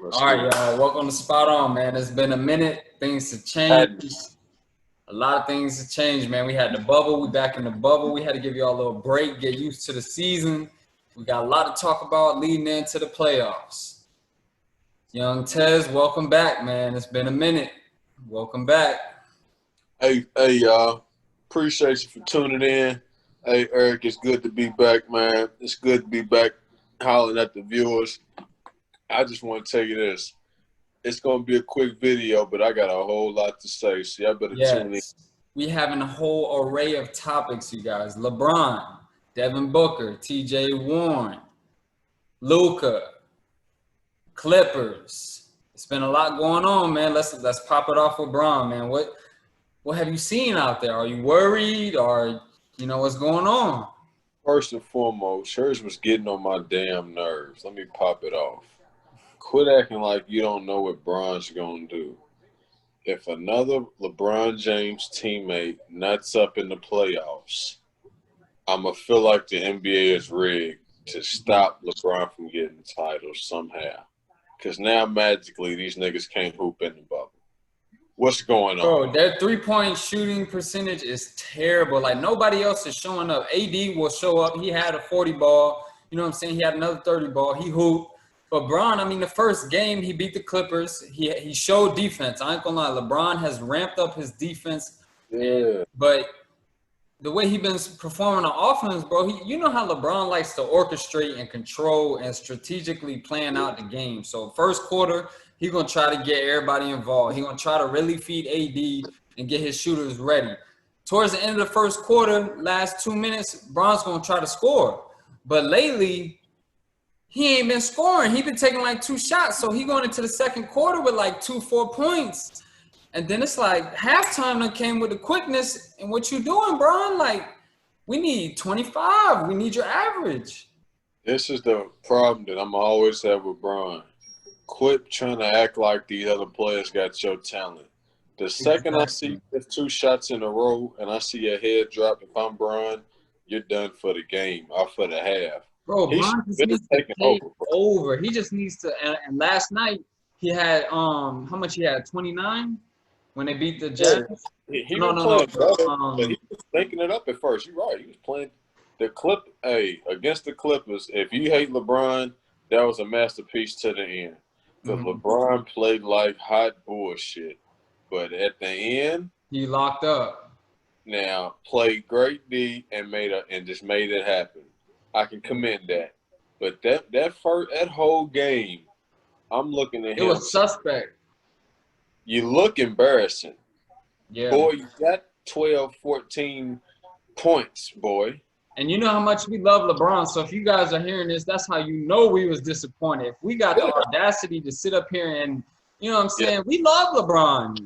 All right, y'all. Welcome to Spoton, man. It's been a minute. Things have changed. A lot of things have changed, man. We had the bubble. We back in the bubble. We had to give y'all a little break, get used to the season. We got a lot to talk about leading into the playoffs. Young Tez, welcome back, man. It's been a minute. Welcome back. Hey, y'all. Appreciate you for tuning in. Hey, Eric, it's good to be back, man. It's good to be back hollering at the viewers. I just want to tell you this. It's going to be a quick video, but I got a whole lot to say, so y'all better tune in. We having a whole array of topics, you guys. LeBron, Devin Booker, TJ Warren, Luka, Clippers. It's been a lot going on, man. Let's pop it off with Bron, man. What have you seen out there? Are you worried, or what's going on? First and foremost, hers was getting on my damn nerves. Let me pop it off. Quit acting like you don't know what Bron's going to do. If another LeBron James teammate nuts up in the playoffs, I'm going to feel like the NBA is rigged to stop LeBron from getting titles somehow. Because now, magically, these niggas can't hoop in the bubble. What's going on? Bro, their three-point shooting percentage is terrible. Like, nobody else is showing up. AD will show up. He had a 40 ball. You know what I'm saying? He had another 30 ball. He hooped. But Bron, the first game, he beat the Clippers. He showed defense. I ain't gonna lie. LeBron has ramped up his defense. Yeah. But the way he been performing on offense, bro, you know how LeBron likes to orchestrate and control and strategically plan out the game. So first quarter, he's going to try to get everybody involved. He's going to try to really feed AD and get his shooters ready. Towards the end of the first quarter, last 2 minutes, Bron's going to try to score. But lately, he ain't been scoring. He been taking like 2 shots. So he going into the second quarter with like 2-4 points. And then it's like halftime that came with the quickness. And what you doing, Bron? Like, we need 25. We need your average. This is the problem that I'm always have with Bron. Quit trying to act like these other players got your talent. The second I see 2 shots in a row and I see a head drop, if I'm Bron, you're done for the game or for the half. Bro, Bron just needs to take over. He just needs to. And last night he had how much he had? 29 when they beat the Jazz. Yeah. He was making it up at first. You're right. He was playing the clip. Hey, against the Clippers. If you hate LeBron, that was a masterpiece to the end. Because LeBron played like hot bullshit, but at the end, he locked up. Now played great D and just made it happen. I can commend that. But that whole game, I'm looking at him. It was suspect. You look embarrassing. Yeah. Boy, you got 12, 14 points, boy. And you know how much we love LeBron. So if you guys are hearing this, that's how you know we was disappointed. If we got the audacity to sit up here and, you know what I'm saying, we love LeBron.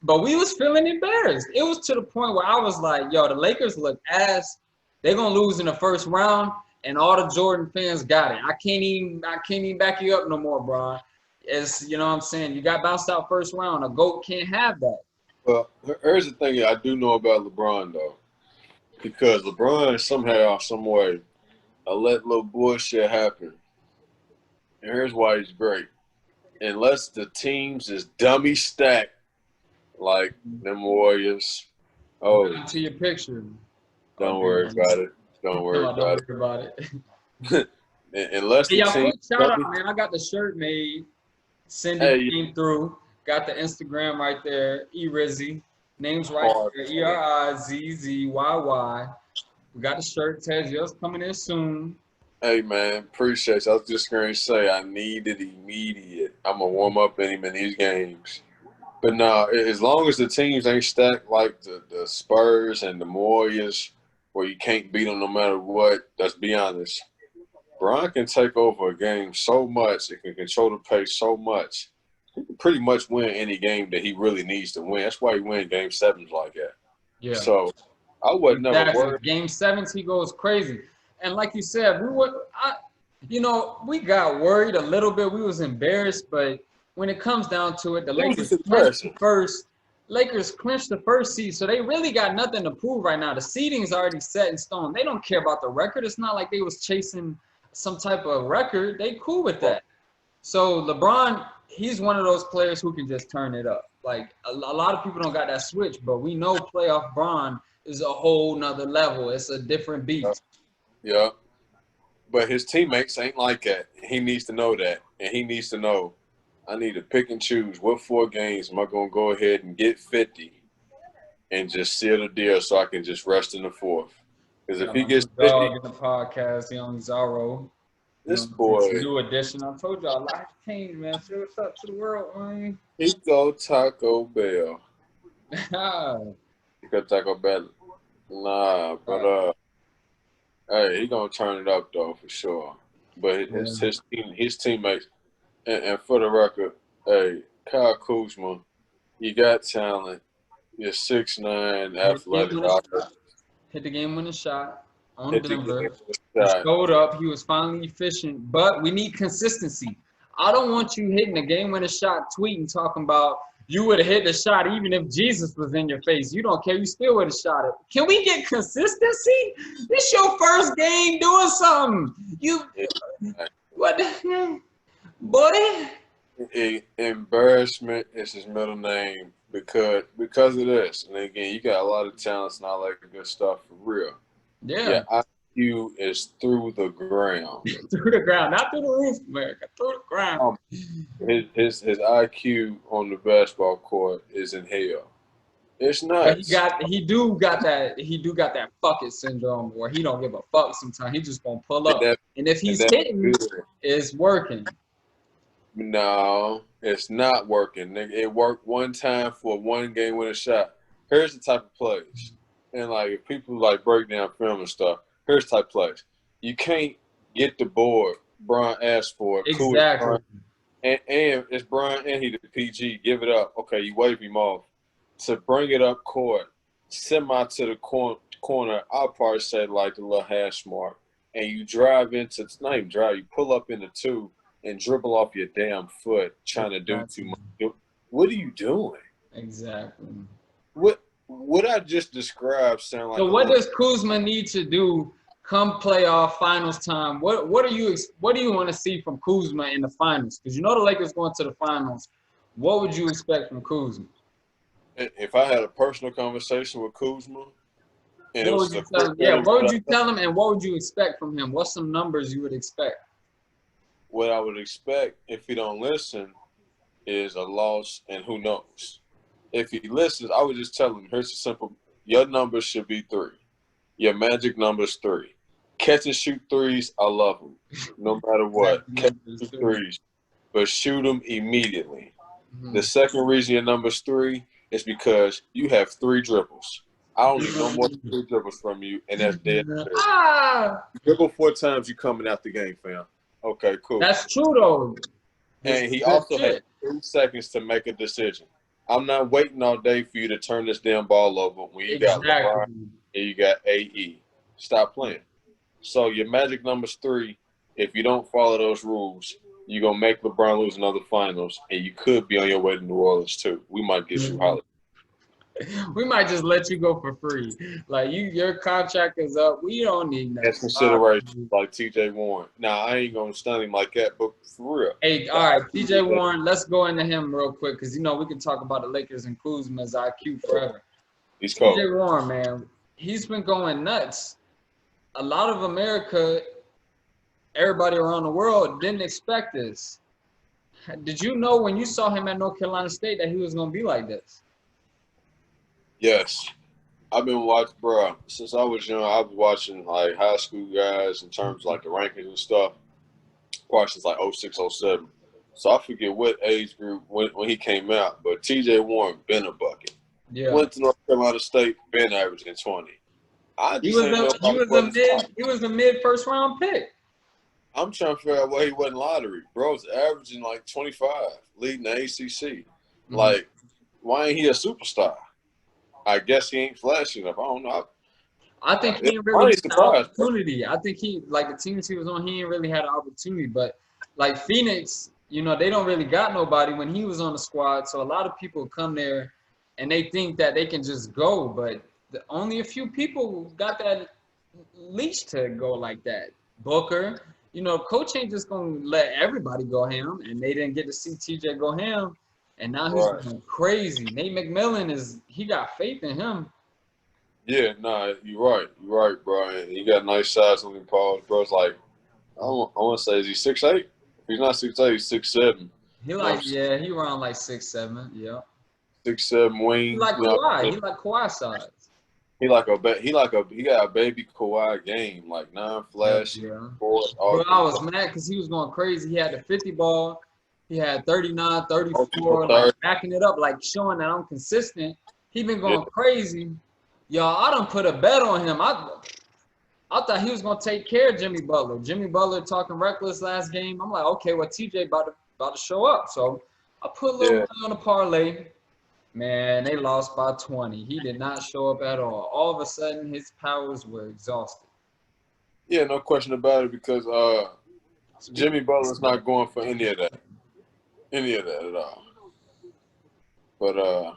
But we was feeling embarrassed. It was to the point where I was like, yo, the Lakers look ass. They're gonna lose in the first round, and all the Jordan fans got it. I can't even back you up no more, bro. It's, you know what I'm saying, you got bounced out first round. A GOAT can't have that. Well, here's the thing I do know about LeBron though, because LeBron somehow, some way, let little bullshit happen. And here's why he's great. Unless the teams is dummy stacked, like them Warriors. Oh, to your picture. Don't worry about it. Don't worry about it. Unless the team. Quick shout out, man. I got the shirt made. Cindy came through. Got the Instagram right there. Erizzy. Name's right there. ERIZZYY. We got the shirt. Tezio's coming in soon. Hey, man. Appreciate you. I was just going to say I need it immediate. I'm going to warm up in these games. But no, as long as the teams ain't stacked like the Spurs and the Warriors, where you can't beat them no matter what, let's be honest. Bron can take over a game so much. It can control the pace so much. He can pretty much win any game that he really needs to win. That's why he wins Game 7s like that. Yeah. So I wasn't never worried. Game 7s, he goes crazy. And like you said, we got worried a little bit. We was embarrassed, but when it comes down to it, the Lakers clinched the first seed, so they really got nothing to prove right now. The seeding's already set in stone. They don't care about the record. It's not like they was chasing some type of record. They cool with that. So LeBron, he's one of those players who can just turn it up. Like a lot of people don't got that switch, but we know playoff Bron is a whole nother level. It's a different beast. Yeah. But his teammates ain't like that. He needs to know that. And he needs to know, I need to pick and choose what 4 games am I going to go ahead and get 50 and just seal the deal so I can just rest in the 4th. Because if he gets 50, dog in the podcast, young Zaro, this boy, new addition. I told y'all, life changed, man. Say what's up to the world, man. he go Taco Bell. He go Taco Bell. Nah, but hey, he gonna turn it up though for sure. But his teammates, and for the record, hey, Kyle Kuzma, you got talent. You're 6'9", athletic. Hit the game winning shot on Hit the Denver. game He showed up. He was finally efficient, but we need consistency. I don't want you hitting a game winning shot, tweeting, talking about you would have hit the shot even if Jesus was in your face. You don't care. You still would have shot it. Can we get consistency? This your first game doing something. What the boy? Embarrassment is his middle name because of this. And again, you got a lot of talents and all that good stuff for real. Yeah. IQ is through the ground. Through the ground, not through the roof, America. Through the ground. His IQ on the basketball court is in hell. It's nuts. But he do got that fuck it syndrome where he don't give a fuck sometimes. He just gonna pull up. And if he's hitting, it's working. No, it's not working. Nigga, it worked one time for one game winning shot. Here's the type of plays. And like if people like break down film and stuff, here's the type of plays. You can't get the board. Brian asked for it. Exactly. Cool, and it's Brian and he the PG. Give it up. Okay, you wave him off. To bring it up court, semi to the corner, I'll probably say like the little hash mark. And you drive into, it's not even drive, you pull up into 2 and dribble off your damn foot trying to do too much. What are you doing? Exactly. What I just described sound like. So what does Kuzma need to do come playoff finals time? What do you want to see from Kuzma in the finals? Because you know the Lakers going to the finals. What would you expect from Kuzma? If I had a personal conversation with Kuzma, and what would you tell him, and what would you expect from him? What's some numbers you would expect? What I would expect if he don't listen is a loss, and who knows. If he listens, I would just tell him, here's a simple, your numbers should be 3. Your magic number's 3. Catch and shoot threes, I love them. No matter what. Catch and shoot threes. But shoot them immediately. Mm-hmm. The second reason your number's 3 is because you have 3 dribbles. I don't need no more 3 dribbles from you, and that's dead. Dribble 4 times, you coming out the game, fam. Okay, cool. That's true, though. And he also had 3 seconds to make a decision. I'm not waiting all day for you to turn this damn ball over when you got LeBron and you got AE. Stop playing. So your magic number's 3. If you don't follow those rules, you're going to make LeBron lose another finals, and you could be on your way to New Orleans, too. We might get you hollered. We might just let you go for free. Like, your contract is up. We don't need that. That's consideration, like T.J. Warren. Now, I ain't going to stun him like that, but for real. Hey, all right, T.J. Warren, let's go into him real quick because, we can talk about the Lakers and Kuzma's IQ forever. He's cold. T.J. Warren, man, he's been going nuts. A lot of America, everybody around the world didn't expect this. Did you know when you saw him at North Carolina State that he was going to be like this? Yes. I've been watching, bro, since I was young, I was watching, like, high school guys in terms of, like, the rankings and stuff. Watching, like, 06, 07. So I forget what age group when he came out, but T.J. Warren been a bucket. Yeah. Went to North Carolina State, been averaging 20. He was a mid first round pick. I'm trying to figure out why he wasn't lottery. Bro's averaging, like, 25, leading the ACC. Mm-hmm. Like, why ain't he a superstar? I guess he ain't flashy enough. I don't know. I think he didn't really had an opportunity. I think the teams he was on, he didn't really had an opportunity. But, like, Phoenix, they don't really got nobody when he was on the squad. So a lot of people come there and they think that they can just go. But only a few people got that leash to go like that. Booker, you know, coach ain't just gonna let everybody go ham, and they didn't get to see TJ go ham, and now he's Right. going crazy. Nate McMillan he got faith in him. Yeah, nah, you're right. You're right, bro. And he got nice size on him, Paul. Bro's like, I want to say, is he 6'8"? If he's not 6'8", he's 6'7". He like, yeah, he around like 6'7", yeah. 6'7" He wing. like You know, Kawhi. He like Kawhi size. he got a baby Kawhi game, like non-flashy, Yeah. boards, Bro, all I was mad because he was going crazy. He had the 50 ball. He had 39, 34, like 30. backing it up, like showing that I'm consistent. He been Yeah. going crazy. Y'all, I done put a bet on him. I thought he was going to take care of Jimmy Butler. Jimmy Butler talking reckless last game. I'm like, okay, well, TJ about to show up. So I put a little money on the parlay. Man, they lost by 20. He did not show up at all. All of a sudden, his powers were exhausted. Yeah, no question about it because Jimmy Butler's not going for any of that at all. But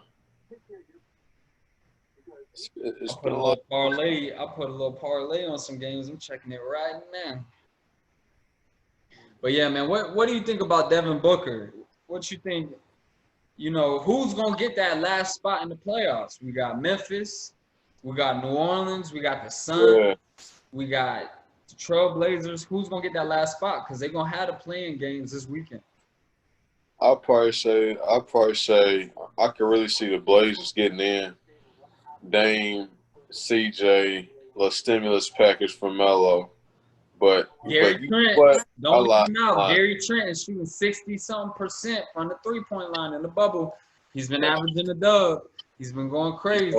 it's I put been a a lot. little parlay. I put a little parlay on some games. I'm checking it right now. But yeah, man, what do you think about Devin Booker? What you think? You know, who's gonna get that last spot in the playoffs? We got Memphis, we got New Orleans, we got the Suns, Yeah, we got the Trailblazers. Who's gonna get that last spot? Because they're gonna have the playing games this weekend. I'll probably say I can really see the Blazers getting in. Dame, CJ, little stimulus package for Melo. But Gary you Trent, what? I don't leave lied. him out. Gary Trent is shooting 60-something% from the three-point line in the bubble. He's been averaging a dub. He's been going crazy.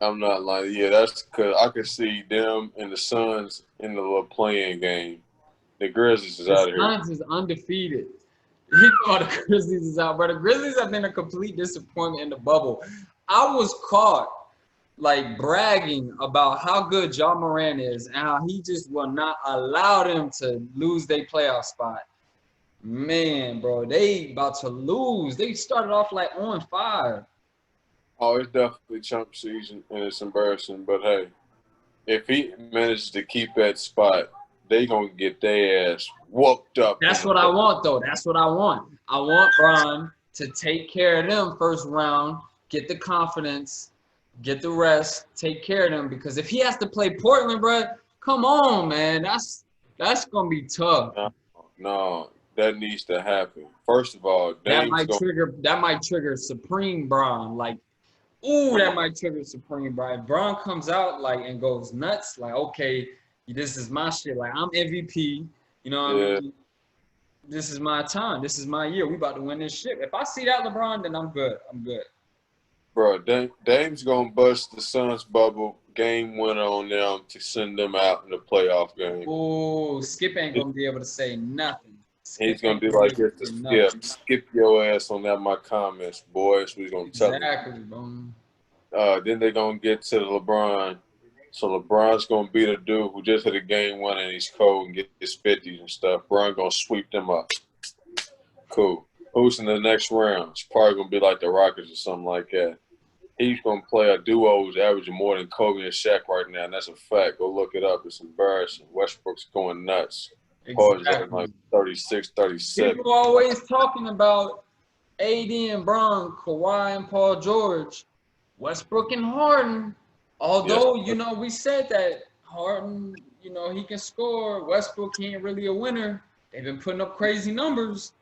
I'm not lying. Yeah, that's because I could see them and the Suns in the little playing game. The Grizzlies is The out of here. Suns is undefeated. He thought the Grizzlies is out, but the Grizzlies have been a complete disappointment in the bubble. I was caught like bragging about how good Ja Morant is and how he just will not allow them to lose their playoff spot. Man, bro, they about to lose. They started off like on fire. Oh, it's definitely chump season and it's embarrassing. But hey, if he manages to keep that spot, they gonna get their ass whooped up. That's what I want, though. That's what I want. I want Bron to take care of them first round, get the confidence, get the rest, take care of them. Because if he has to play Portland, bro, come on, man. That's gonna be tough. No, that needs to happen. First of all, That Dame's might trigger Supreme Bron. Like, ooh, that might trigger Supreme Bron. If Bron comes out like and goes nuts, like, okay, this is my shit. Like, I'm MVP. You know what I mean? This is my time. This is my year. We about to win this shit. If I see that LeBron, then I'm good. I'm good. Bro, Dame's gonna bust the Suns bubble game winner on them to send them out in the playoff game. Oh, Skip ain't gonna be able to say nothing. He's gonna be like this to skip your ass on that my comments, boys. We're gonna tell him. Exactly, bro. Then they're gonna get to the LeBron. So LeBron's gonna be the dude who just hit a game winner and he's cold and get his 50s and stuff. Bron gonna sweep them up. Cool. Who's in the next round? It's probably gonna be like the Rockets or something like that. He's gonna play a duo who's averaging more than Kobe and Shaq right now, and that's a fact. Go look it up. It's embarrassing. Westbrook's going nuts. Paul's at like 36, 37. People always talking about AD and Bron, Kawhi and Paul George, Westbrook and Harden. Although, you know, we said that Harden, you know, he can score. Westbrook, he ain't really a winner. They've been putting up crazy numbers.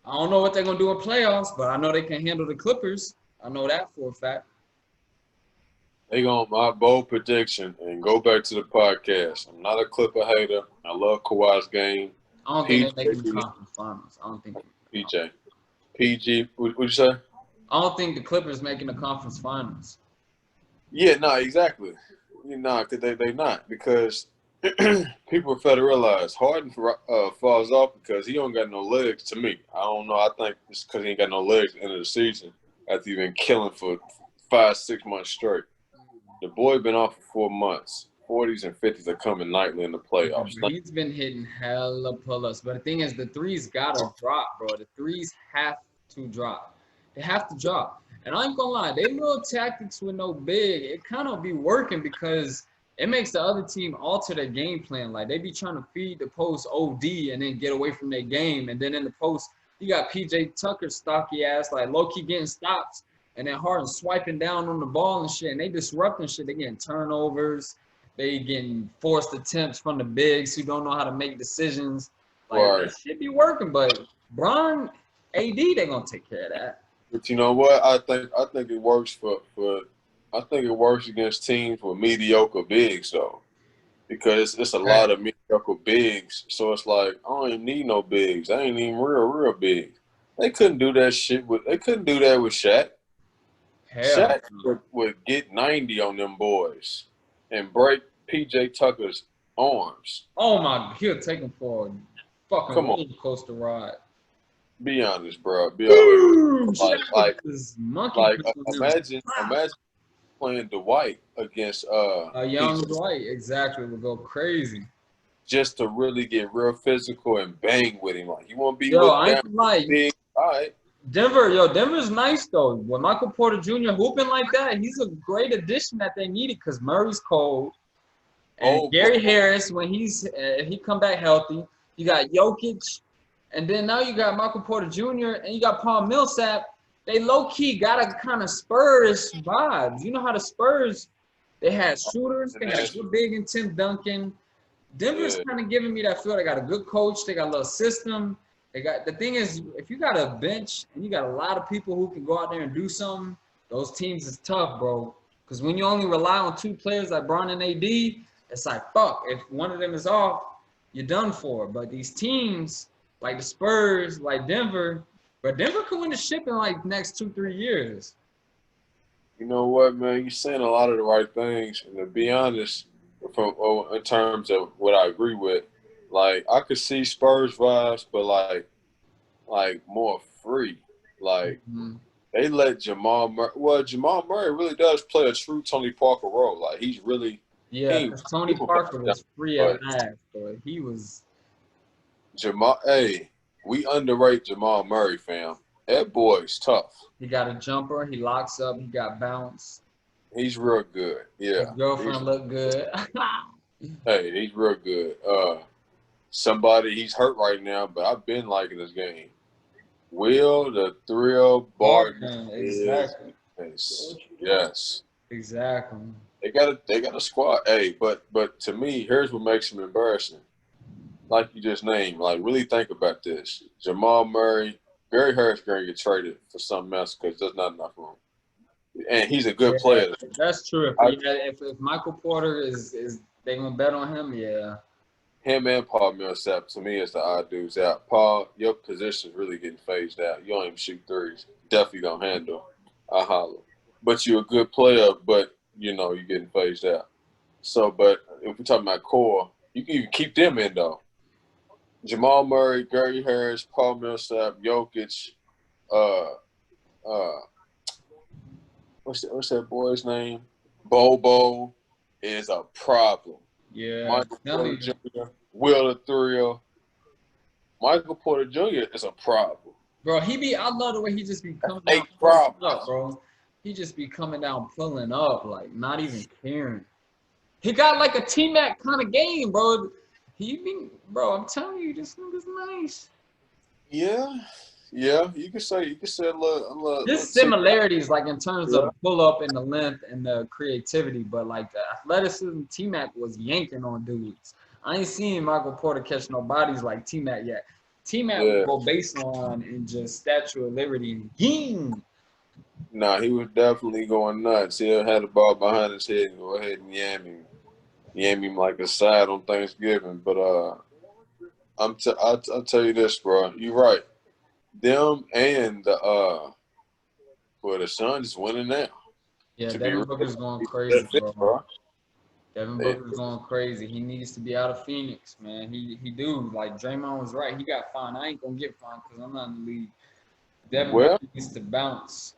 I don't know what they're going to do in playoffs, but I know they can handle the Clippers. I know that for a fact. They going my bold prediction and go back to the podcast. I'm not a Clipper hater. I love Kawhi's game. I don't think they're making the conference finals. I don't think. PG, what'd you say? I don't think the Clippers making the conference finals. Yeah, no, exactly. You know, because they not. Because people fail to realize Harden falls off because he don't got no legs to me. I don't know. I think it's because he ain't got no legs at the end of the season after he been killing for 5-6 months straight. The boy been off for 4 months. 40s and 50s are coming nightly in the playoffs. He's been hitting hella pull-ups. But the thing is, the threes got to drop, bro. The threes have to drop. They have to drop. And I ain't going to lie, they little tactics with no big, it kind of be working because it makes the other team alter their game plan. Like they be trying to feed the post OD and then get away from their game. And then in the post, you got PJ Tucker stocky ass, like low key getting stops, and then Harden swiping down on the ball and shit. And they disrupting shit. They getting turnovers. They getting forced attempts from the bigs who don't know how to make decisions. Like Right. that shit be working, but Bron, AD, they gonna take care of that. But you know what? I think it works for I think it works against teams with mediocre bigs though. Because it's a lot of mediocre bigs. So it's like I don't even need no bigs. I ain't even real bigs. They couldn't do that shit with Shaq. Hell, Shaq would get 90 on them boys and break PJ Tucker's arms. oh my, he'll take him for a fucking Come on. roller coaster ride. Be honest, bro. Be honest. Imagine playing Dwight against a young PJ Dwight, exactly, would go crazy. just to really get real physical and bang with him. Like you want to be Yo, looked I down ain't gonna lie. big, all right. Denver's nice though. When Michael Porter Jr. hooping like that, he's a great addition that they needed because Murray's cold. And Gary Harris, when if he come back healthy, you got Jokic, and then now you got Michael Porter Jr. and you got Paul Millsap. They low key got a kind of Spurs vibes. You know how the Spurs, they had shooters, they had good big and Tim Duncan. Denver's kind of giving me that feel. They got a good coach, they got a little system. They got the thing is, if you got a bench and you got a lot of people who can go out there and do something, those teams is tough, bro. Because when you only rely on two players like Bron and AD, it's like fuck. If one of them is off, you're done for. But these teams like the Spurs, like Denver, but Denver could win the ship in like the next 2-3 years. You know what, man? You're saying a lot of the right things, and to be honest, in terms of what I agree with, like I could see Spurs vibes, but like more free. Like they let Jamal Murray. Well, Jamal Murray really does play a true Tony Parker role. Like he's really because Tony Parker was free at last, but he was Jamal. Hey, we underrate Jamal Murray, fam. That boy's tough. He got a jumper. He locks up. He got bounce. He's real good. Yeah. His girlfriend looked good. Hey, he's real good. He's hurt right now, but I've been liking this game. Will the Thrill Barton exactly. Yes. Exactly. They got a squad. Hey, but to me, here's what makes him embarrassing. Like you just named, like really think about this. Jamal Murray, Gary Harris going to get traded for something else because there's not enough room. And he's a good player. That's true. If Michael Porter is they gonna bet on him, yeah. Him and Paul Millsap, to me, is the odd dudes out. Paul, your position's really getting phased out. You don't even shoot threes. Definitely don't handle. I holler. But you're a good player, but, you're getting phased out. So, but if we're talking about core, you can even keep them in, though. Jamal Murray, Gary Harris, Paul Millsap, Jokic, what's that boy's name? Bobo is a problem. Yeah. Michael Porter Jr., Will the Thrill. Michael Porter Jr. is a problem. Bro, I love the way he just be coming down up, bro. He just be coming down pulling up, like not even caring. He got like a T-Mac kind of game, bro. I'm telling you, this nigga's nice. Yeah, you can say a little. There's similarities, like in terms of pull up and the length and the creativity, but like the athleticism, T-Mac was yanking on dudes. I ain't seen Michael Porter catch no bodies like T-Mac yet. T-Mac would go baseline and just Statue of Liberty and ying. Nah, he was definitely going nuts. He had the ball behind his head and go ahead and yam him like a side on Thanksgiving. But I'll tell you this, bro. You're right. Them and the Suns winning now. Yeah, Devin Booker's going crazy, bro. Devin Booker's going crazy. He needs to be out of Phoenix, man. He do. Like Draymond was right. He got fined. I ain't gonna get fined because I'm not in the league. Devin Booker needs to bounce.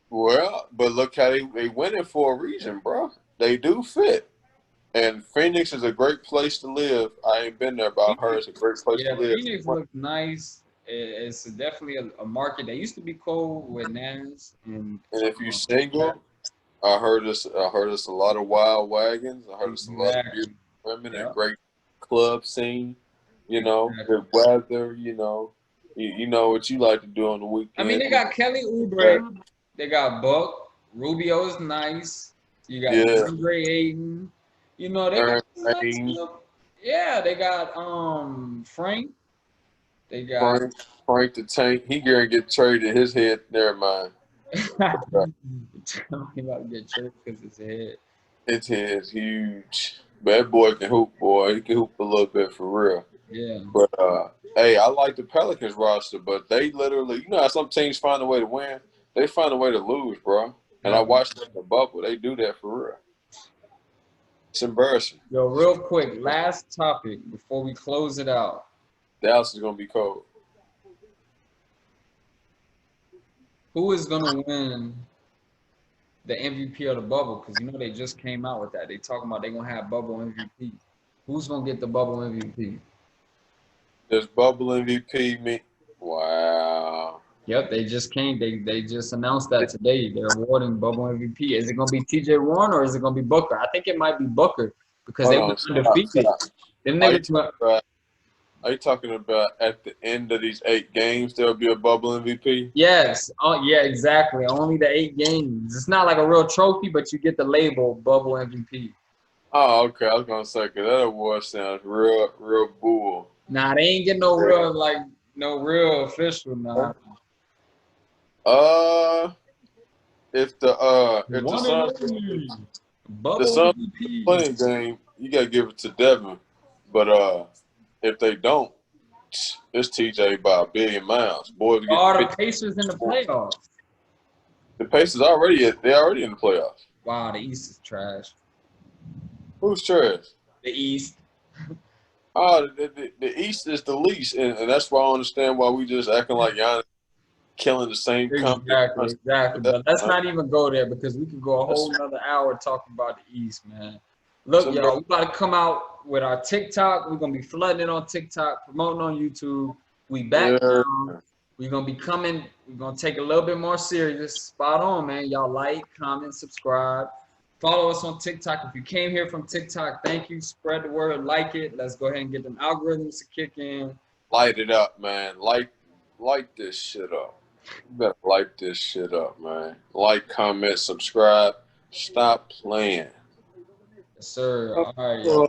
Well, but look how they winning for a reason, bro. They do fit. And Phoenix is a great place to live. I ain't been there, but I heard it's a great place to live. Phoenix looks nice. It's definitely a market that used to be cold with Nance. And if you single, I heard us a lot of wild wagons. I heard us a lot of beautiful Exactly. women and Yeah. great club scene. You know, Exactly. good weather. You know what you like to do on the I mean, weekend. they got Kelly Oubre. They got Buck. Rubio is nice. You got Yeah, DeAndre Ayton. You know, they got Aaron some nice Payne, little. Yeah, they got Frank. They got Frank the Tank. He gonna get traded. His head. Never mind. Tell me about to get tricked because his head. His head's huge. But that boy can hoop, boy. He can hoop a little bit for real. Yeah. But hey, I like the Pelicans roster, but they literally, you know how some teams find a way to win, they find a way to lose, bro. And I Yeah. watched them in the bubble. They do that for real. It's embarrassing. Yo, real quick, last topic before we close it out. Dallas is gonna be cold. Who is gonna win the MVP of the bubble? Because you know they just came out with that. They talking about they gonna have bubble MVP. Who's gonna get the bubble MVP? Does bubble MVP mean? Wow. Yep, they just came. They just announced that today. They're awarding bubble MVP. Is it gonna be TJ Warren or is it gonna be Booker? I think it might be Booker because Hold they on. went Stop, undefeated. stop. Them Are you niggas talking went, about? Are you talking about at the end of these 8 games there'll be a bubble MVP? yes. Oh yeah, exactly. Only the 8 games. It's not like a real trophy, but you get the label bubble MVP. Oh, okay. I was gonna say because that award sounds real bull. Nah, they ain't get no real no real official nah. Uh, if the One and Suns only the bubble Suns MVP. playing game, you gotta give it to Devin. But if they don't, it's TJ by a billion miles. Boy, we get Are the 50. Pacers in the playoffs? The Pacers already in the playoffs. Wow, the East is trash. Who's trash? The East. Oh, the East is the least, and that's why I understand why we just acting like Giannis killing the same company. Exactly, exactly. But let's not even go there because we could go a whole nother hour talking about the East, man. Look, y'all, we about to come out with our TikTok. We're gonna be flooding it on TikTok, promoting on YouTube. We back Yeah. now. We're gonna be coming. We're gonna take a little bit more serious. Spot on, man. Y'all like, comment, subscribe. Follow us on TikTok. If you came here from TikTok, thank you. Spread the word, like it. Let's go ahead and get them algorithms to kick in. Light it up, man. Light this shit up. You better light this shit up, man. Like, comment, subscribe. Stop playing. Yes, sir. All right, y'all.